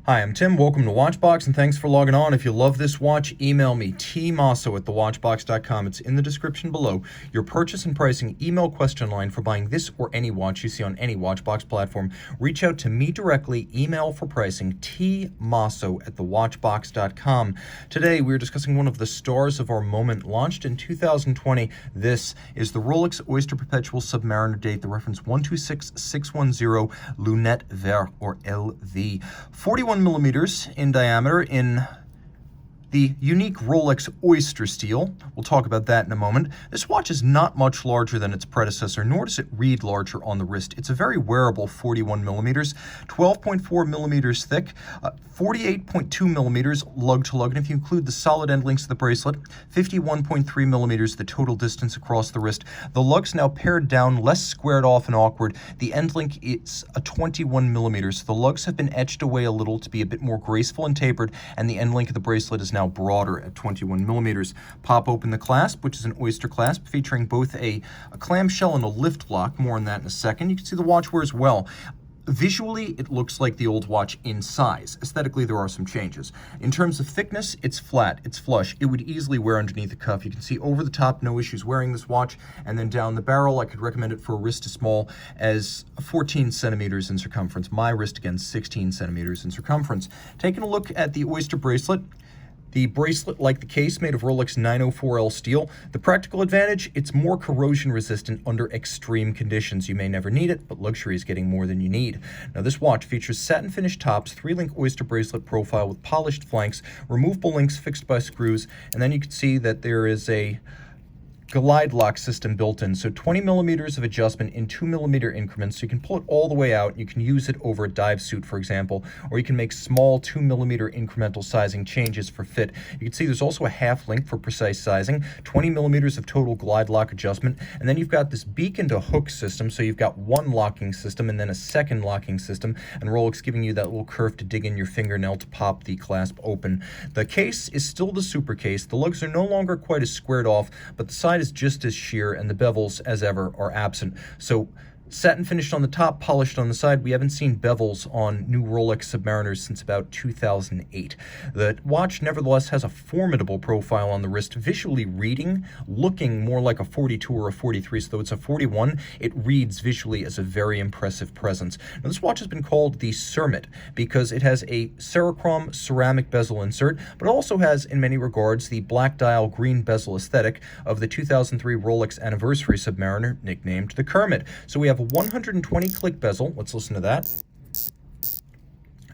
Hi, I'm Tim. Welcome to Watchbox, and thanks for logging on. If you love this watch, email me, tmosso@thewatchbox.com. It's in the description below. Your purchase and pricing email question line for buying this or any watch you see on any Watchbox platform. Reach out to me directly, email for pricing, tmosso@thewatchbox.com. Today, we're discussing one of the stars of our moment, launched in 2020. This is the Rolex Oyster Perpetual Submariner, date the reference 126610, Lunette Vert, or LV. 41 millimeters in diameter in the unique Rolex Oyster steel. We'll talk about that in a moment. This watch is not much larger than its predecessor, nor does it read larger on the wrist. It's a very wearable 41 millimeters, 12.4 millimeters thick, 48.2 millimeters lug-to-lug, and if you include the solid end links of the bracelet, 51.3 millimeters the total distance across the wrist. The lug's now pared down, less squared off and awkward. The end link is a 21 millimeters. The lugs have been etched away a little to be a bit more graceful and tapered, and the end link of the bracelet is now broader at 21 millimeters. Pop open the clasp, which is an Oyster clasp featuring both a clamshell and a lift lock. More on that in a second. You can see the watch wears well. Visually, it looks like the old watch in size. Aesthetically, there are some changes. In terms of thickness, it's flat, it's flush. It would easily wear underneath the cuff. You can see over the top, no issues wearing this watch. And then down the barrel, I could recommend it for a wrist as small as 14 centimeters in circumference. My wrist, again, 16 centimeters in circumference. Taking a look at the Oyster bracelet. The bracelet, like the case, made of Rolex 904L steel. The practical advantage, it's more corrosion resistant under extreme conditions. You may never need it, but luxury is getting more than you need. Now, this watch features satin finished tops, 3-link Oyster bracelet profile with polished flanks, removable links fixed by screws, and then you can see that there is a glide lock system built in, so 20 millimeters of adjustment in 2 millimeter increments, so you can pull it all the way out. You can use it over a dive suit, for example, or you can make small 2 millimeter incremental sizing changes for fit. You can see there's also a half link for precise sizing, 20 millimeters of total glide lock adjustment, and then you've got this beacon to hook system, so you've got one locking system and then a second locking system, and Rolex giving you that little curve to dig in your fingernail to pop the clasp open. The case is still the super case. The lugs are no longer quite as squared off, but the side is just as sheer, and the bevels, as ever, are absent. So satin finished on the top, polished on the side. We haven't seen bevels on new Rolex Submariners since about 2008. The watch, nevertheless, has a formidable profile on the wrist, visually reading, looking more like a 42 or a 43, so though it's a 41, it reads visually as a very impressive presence. Now, this watch has been called the Cermit because it has a Cerachrome ceramic bezel insert, but it also has, in many regards, the black dial green bezel aesthetic of the 2003 Rolex Anniversary Submariner, nicknamed the Kermit. So we have a 120 click bezel. Let's listen to that.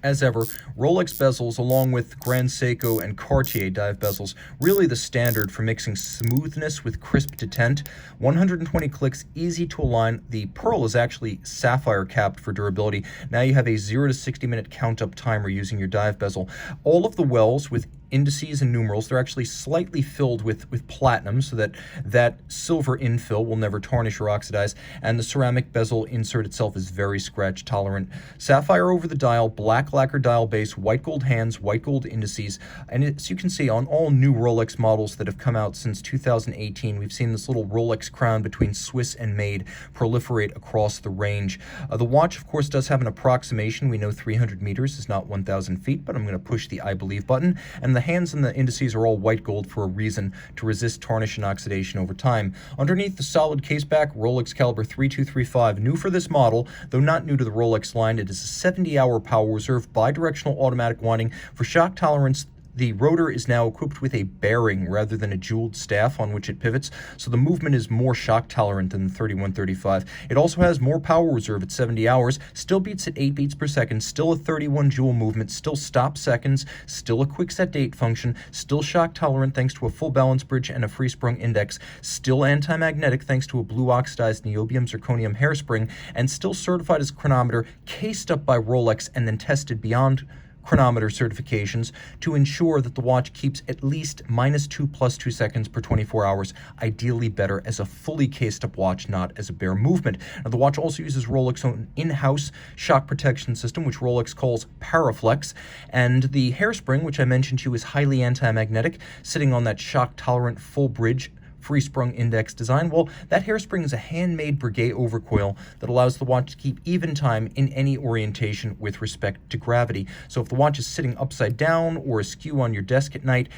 As ever, Rolex bezels, along with Grand Seiko and Cartier dive bezels, really the standard for mixing smoothness with crisp detent. 120 clicks, easy to align. The pearl is actually sapphire capped for durability. Now you have a 0 to 60 minute count up timer using your dive bezel. All of the wells with indices and numerals, they're actually slightly filled with platinum so that that silver infill will never tarnish or oxidize, and the ceramic bezel insert itself is very scratch tolerant. Sapphire over the dial, black lacquer dial base, white gold hands, white gold indices, and as you can see on all new Rolex models that have come out since 2018, we've seen this little Rolex crown between Swiss and made proliferate across the range. The watch, of course, does have an approximation. We know 300 meters is not 1,000 feet, but I'm going to push the I believe button, and the hands and the indices are all white gold for a reason, to resist tarnish and oxidation over time. Underneath the solid caseback, Rolex caliber 3235, new for this model, though not new to the Rolex line. It is a 70-hour power reserve bidirectional automatic winding. For shock tolerance, the rotor is now equipped with a bearing rather than a jeweled staff on which it pivots, so the movement is more shock tolerant than the 3135. It also has more power reserve at 70 hours, still beats at 8 beats per second, still a 31 joule movement, still stop seconds, still a quick set date function, still shock tolerant thanks to a full balance bridge and a free sprung index, still anti-magnetic thanks to a blue oxidized niobium zirconium hairspring, and still certified as a chronometer, cased up by Rolex and then tested beyond chronometer certifications to ensure that the watch keeps at least -2 + 2 seconds per 24 hours, ideally better as a fully cased up watch, not as a bare movement. Now, the watch also uses Rolex's own in-house shock protection system, which Rolex calls Paraflex, and the hairspring, which I mentioned to you, is highly anti-magnetic, sitting on that shock tolerant full bridge free-sprung index design? Well, that hairspring is a handmade Breguet overcoil that allows the watch to keep even time in any orientation with respect to gravity. So if the watch is sitting upside down or askew on your desk at night,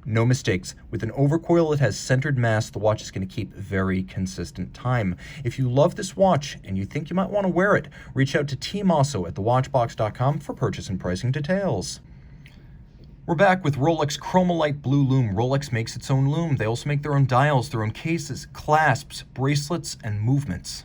no mistakes. With an overcoil that has centered mass, the watch is going to keep very consistent time. If you love this watch and you think you might want to wear it, reach out to Team Mosso at thewatchbox.com for purchase and pricing details. We're back with Rolex Chromolite Blue Lume. Rolex makes its own lume. They also make their own dials, their own cases, clasps, bracelets, and movements.